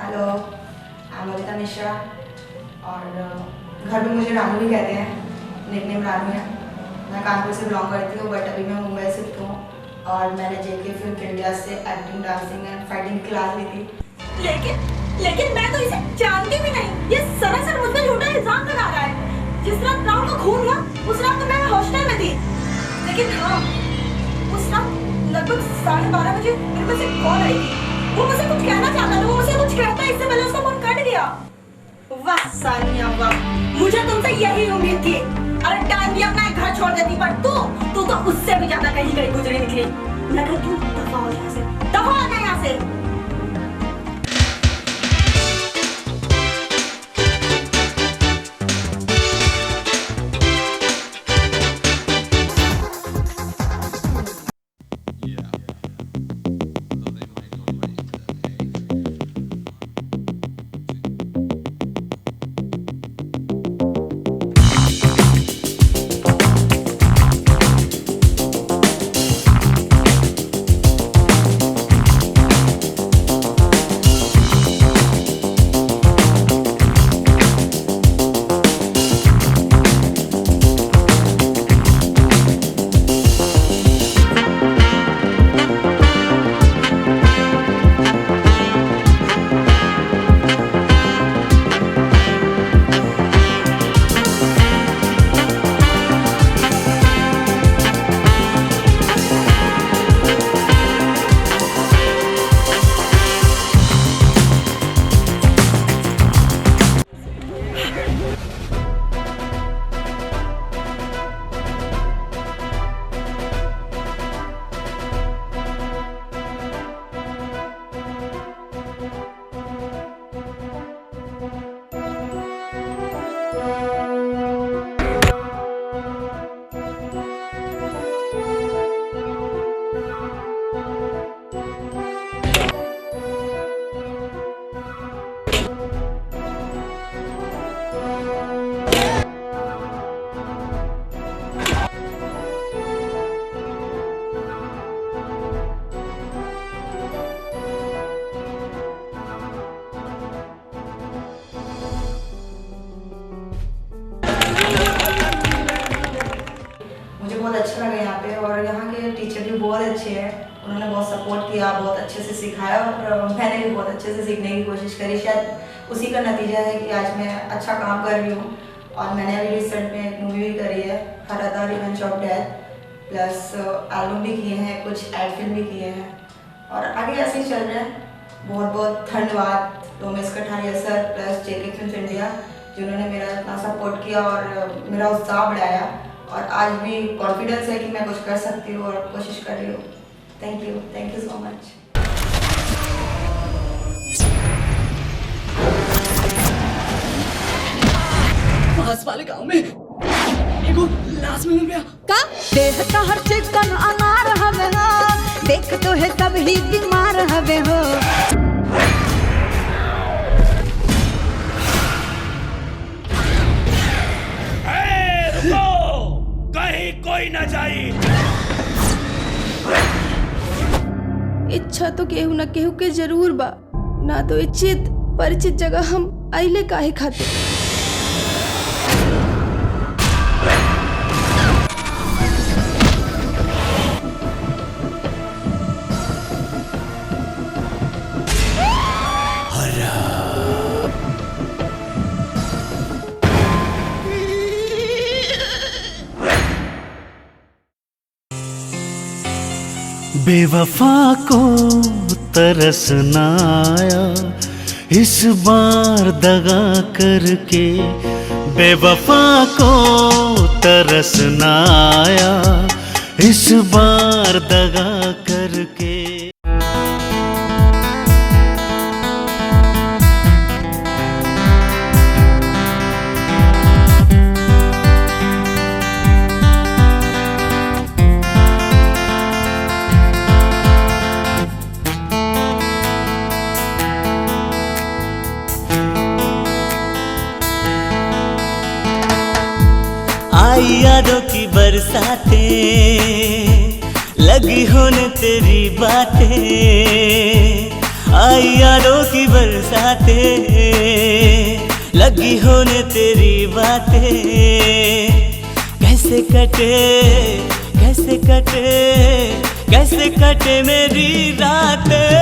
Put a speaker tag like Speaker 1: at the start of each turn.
Speaker 1: Hello, I am Lalita Mishra और घर में मुझे रानू भी कहते हैं, निकनेम रानू है। मैं कानपुर से बिलोंग करती हूँ बट अभी मैं मुंबई शिफ्ट हूँ और मैंने जेके फिल्म इंडिया से एक्टिंग, डांसिंग एंड फाइटिंग की क्लास ली थी।
Speaker 2: लेकिन मैं तो इसे जानती भी नहीं। ये सरासर मुझ पे झूठा इल्जाम लगा रहा है। जिस रात राहुल का खून हुआ उस रात तो मैं हॉस्टल में थी। लेकिन हाँ, उस रात लगभग 12:30 बजे मेरे पास एक कॉल आई थी। वो मुझसे कुछ कहना चाहता था, वो मुझसे कुछ कहता, इससे पहले उसका फोन कट गया। वाह सानिया वाह, मुझे तुमसे यही उम्मीद थी। अरे टाइम भी अपना घर छोड़ देती, पर तू तो उससे भी ज्यादा कहीं कहीं गुजरी निकली। मैं कहती हूँ दफा हो यहाँ से, दफा हो जा यहाँ से।
Speaker 1: बहुत अच्छा लगा यहाँ पे और यहाँ के टीचर भी बहुत अच्छे हैं। उन्होंने बहुत सपोर्ट किया, बहुत अच्छे से सिखाया और मैंने भी बहुत अच्छे से सीखने की कोशिश करी। शायद उसी का नतीजा है कि आज मैं अच्छा काम कर रही हूँ। और मैंने अभी रिसेंट में एक मूवी भी करी है, हरादा revenge of death, plus album भी किए हैं, कुछ एड फिल्म भी किए हैं और आगे ऐसे ही चल रहे हैं। बहुत बहुत धन्यवाद रोमेश कठारिया सर प्लस जेके फिल्म इंडिया, जिन्होंने मेरा इतना सपोर्ट किया और मेरा उत्साह बढ़ाया और आज भी कॉन्फिडेंस है कि मैं कुछ कर सकती हूँ और कोशिश कर रही हूँ। Thank you so much.
Speaker 3: पास वाले गांव में एगो लाश मिल गया।
Speaker 4: का देह का हर चिकन अनार हवे हो, देख तो है सब ही बीमार हवे हो।
Speaker 3: कहीं कोई न जाई।
Speaker 5: इच्छा तो केहू न केहू के जरूर बा, ना तो इच्छित परिचित जगह हम आइले काहे खातिर।
Speaker 6: बेवफा को तरस ना आया इस बार दगा करके, बेवफा को तरस ना आया इस बार दगा करके। आई यादों की बरसातें लगी होने तेरी बातें, आई यादों की बरसाते, लगी होने तेरी बातें। कैसे कटे कैसे कटे कैसे कटे मेरी रातें।